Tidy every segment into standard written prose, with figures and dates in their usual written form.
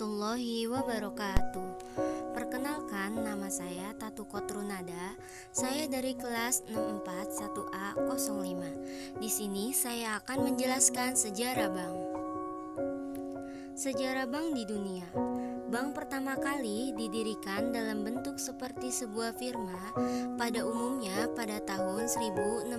warahmatullahi wabarakatuh. Perkenalkan, nama saya Tatu Kotrunada. Saya dari kelas 641A05. Di sini saya akan menjelaskan sejarah bank. Sejarah bank di dunia. Bank pertama kali didirikan dalam bentuk seperti sebuah firma pada umumnya pada tahun 1690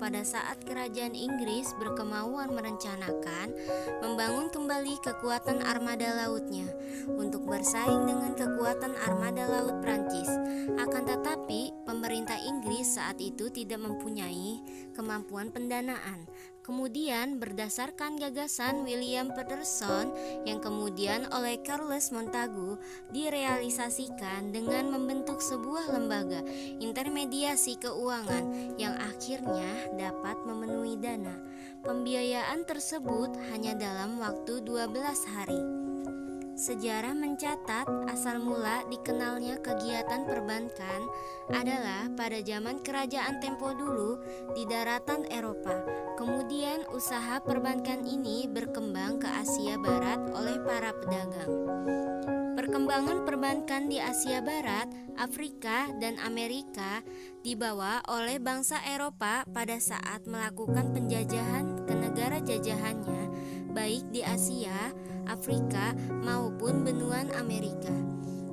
pada saat kerajaan Inggris berkemauan merencanakan membangun kembali kekuatan armada lautnya untuk bersaing dengan kekuatan armada laut Prancis. Akan tetapi, pemerintah Inggris saat itu tidak mempunyai kemampuan pendanaan. Kemudian berdasarkan gagasan William Paterson yang kemudian oleh Charles Montagu direalisasikan dengan membentuk sebuah lembaga intermediasi keuangan yang akhirnya dapat memenuhi dana. Pembiayaan tersebut hanya dalam waktu 12 hari. Sejarah mencatat asal mula dikenalnya kegiatan perbankan adalah pada zaman kerajaan tempo dulu di daratan Eropa. Kemudian usaha perbankan ini berkembang ke Asia Barat oleh para pedagang. Perkembangan perbankan di Asia Barat, Afrika, dan Amerika dibawa oleh bangsa Eropa pada saat melakukan penjajahan ke negara jajahannya, baik di Asia, Afrika, maupun benua Amerika.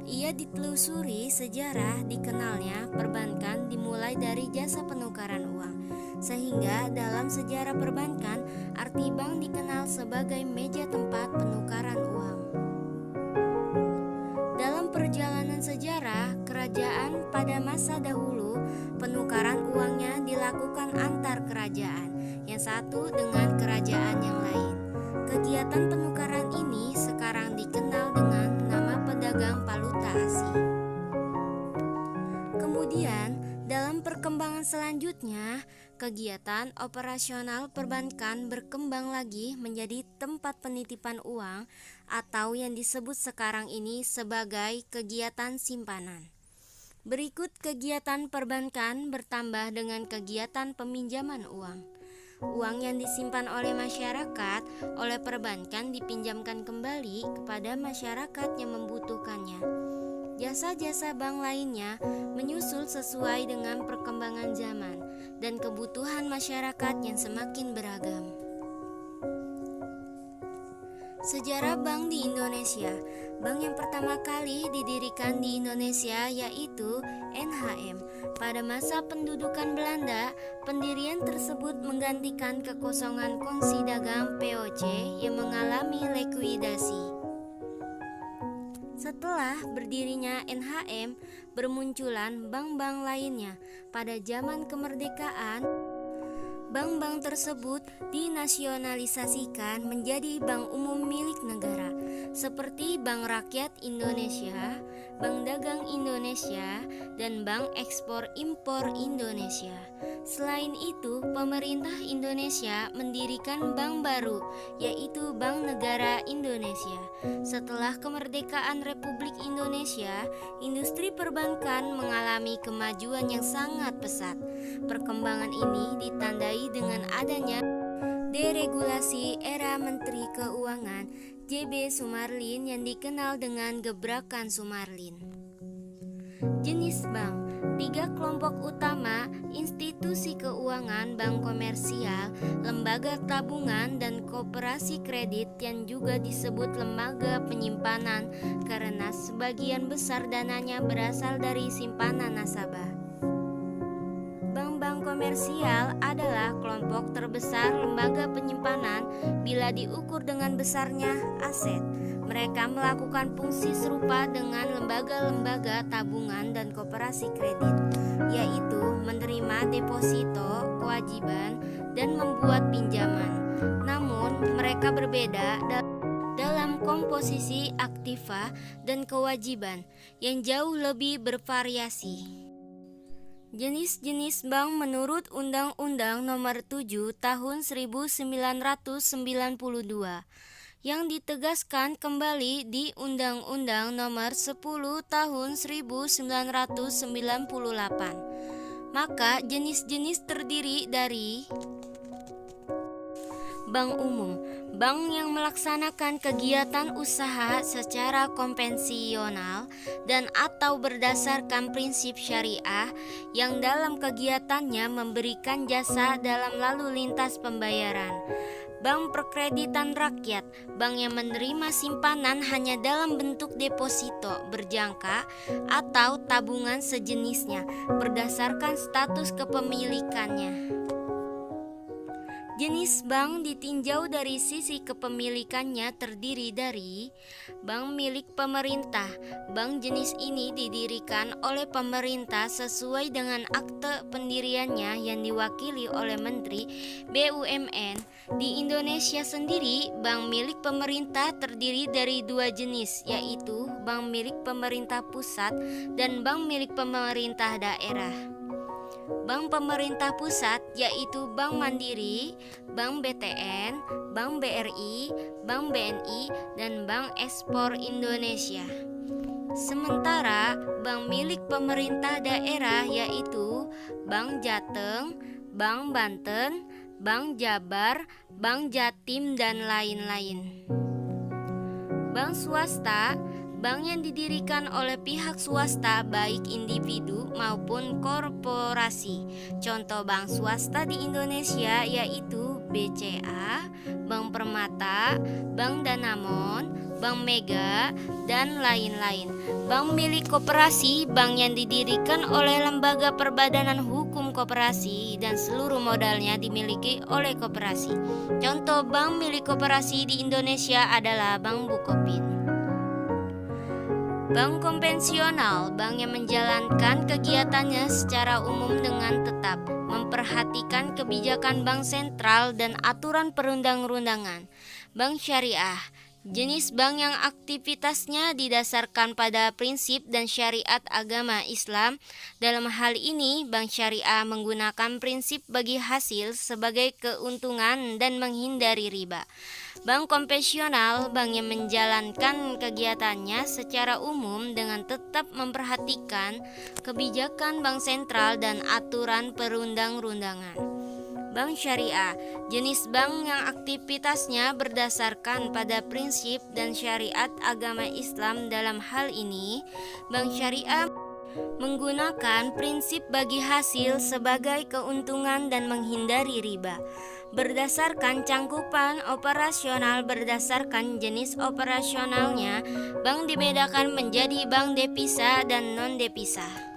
Ia ditelusuri sejarah dikenalnya perbankan dimulai dari jasa penukaran uang, sehingga dalam sejarah perbankan arti bank dikenal sebagai meja tempat penukaran uang. Dalam perjalanan sejarah kerajaan pada masa dahulu, penukaran uangnya dilakukan antar kerajaan, yang satu dengan kerajaan yang lain. Kegiatan penukaran ini sekarang dikenal dengan nama pedagang valuta asing. Kemudian, dalam perkembangan selanjutnya, kegiatan operasional perbankan berkembang lagi menjadi tempat penitipan uang atau yang disebut sekarang ini sebagai kegiatan simpanan. Berikut kegiatan perbankan bertambah dengan kegiatan peminjaman uang. Uang yang disimpan oleh masyarakat oleh perbankan dipinjamkan kembali kepada masyarakat yang membutuhkannya. Jasa-jasa bank lainnya menyusul sesuai dengan perkembangan zaman dan kebutuhan masyarakat yang semakin beragam. Sejarah bank di Indonesia. Bank yang pertama kali didirikan di Indonesia yaitu NHM. Pada masa pendudukan Belanda, pendirian tersebut menggantikan kekosongan kongsi dagang POC yang mengalami likuidasi. Setelah berdirinya NHM, bermunculan bank-bank lainnya. Pada zaman kemerdekaan, bank-bank tersebut dinasionalisasikan menjadi bank umum milik negara, seperti Bank Rakyat Indonesia, Bank Dagang Indonesia, dan Bank Ekspor Impor Indonesia. Selain itu, pemerintah Indonesia mendirikan bank baru, yaitu Bank Negara Indonesia. Setelah kemerdekaan Republik Indonesia, industri perbankan mengalami kemajuan yang sangat pesat. Perkembangan ini ditandai dengan adanya deregulasi era Menteri Keuangan J.B. Sumarlin yang dikenal dengan gebrakan Sumarlin. Jenis bank. 3 kelompok utama: institusi keuangan, bank komersial, lembaga tabungan, dan koperasi kredit yang juga disebut lembaga penyimpanan karena sebagian besar dananya berasal dari simpanan nasabah. Bank-bank komersial adalah kelompok terbesar lembaga penyimpanan bila diukur dengan besarnya aset. Mereka melakukan fungsi serupa dengan lembaga-lembaga tabungan dan koperasi kredit, yaitu menerima deposito, kewajiban, dan membuat pinjaman. Namun, mereka berbeda dalam komposisi aktiva dan kewajiban yang jauh lebih bervariasi. Jenis-jenis bank menurut Undang-Undang Nomor 7 Tahun 1992 yang ditegaskan kembali di Undang-Undang Nomor 10 Tahun 1998. Maka jenis-jenis terdiri dari Bank umum, bank yang melaksanakan kegiatan usaha secara konvensional dan atau berdasarkan prinsip syariah yang dalam kegiatannya memberikan jasa dalam lalu lintas pembayaran. Bank perkreditan rakyat, bank yang menerima simpanan hanya dalam bentuk deposito berjangka atau tabungan sejenisnya berdasarkan status kepemilikannya. Jenis bank ditinjau dari sisi kepemilikannya terdiri dari bank milik pemerintah. Bank jenis ini didirikan oleh pemerintah sesuai dengan akte pendiriannya yang diwakili oleh Menteri BUMN. Di Indonesia sendiri, bank milik pemerintah terdiri dari dua jenis, yaitu bank milik pemerintah pusat dan bank milik pemerintah daerah. Bank pemerintah pusat yaitu Bank Mandiri, Bank BTN, Bank BRI, Bank BNI, dan Bank Ekspor Indonesia. Sementara bank milik pemerintah daerah yaitu Bank Jateng, Bank Banten, Bank Jabar, Bank Jatim, dan lain-lain. Bank swasta, bank yang didirikan oleh pihak swasta baik individu maupun korporasi. Contoh bank swasta di Indonesia yaitu BCA, Bank Permata, Bank Danamon, Bank Mega, dan lain-lain. Bank milik koperasi, bank yang didirikan oleh Lembaga Perbadanan Hukum Koperasi dan seluruh modalnya dimiliki oleh koperasi. Contoh bank milik koperasi di Indonesia adalah Bank Bukopin. Bank konvensional, bank yang menjalankan kegiatannya secara umum dengan tetap, memperhatikan kebijakan bank sentral dan aturan perundang-undangan. Bank syariah, jenis bank yang aktivitasnya didasarkan pada prinsip dan syariat agama Islam. Dalam hal ini, bank syariah menggunakan prinsip bagi hasil sebagai keuntungan dan menghindari riba. Bank konvensional, bank yang menjalankan kegiatannya secara umum dengan tetap memperhatikan kebijakan bank sentral dan aturan perundang-undangan. Bank syariah, jenis bank yang aktivitasnya berdasarkan pada prinsip dan syariat agama Islam. Dalam hal ini, bank syariah menggunakan prinsip bagi hasil sebagai keuntungan dan menghindari riba. Berdasarkan cangkupan operasional, berdasarkan jenis operasionalnya, bank dibedakan menjadi bank devisa dan non-devisa.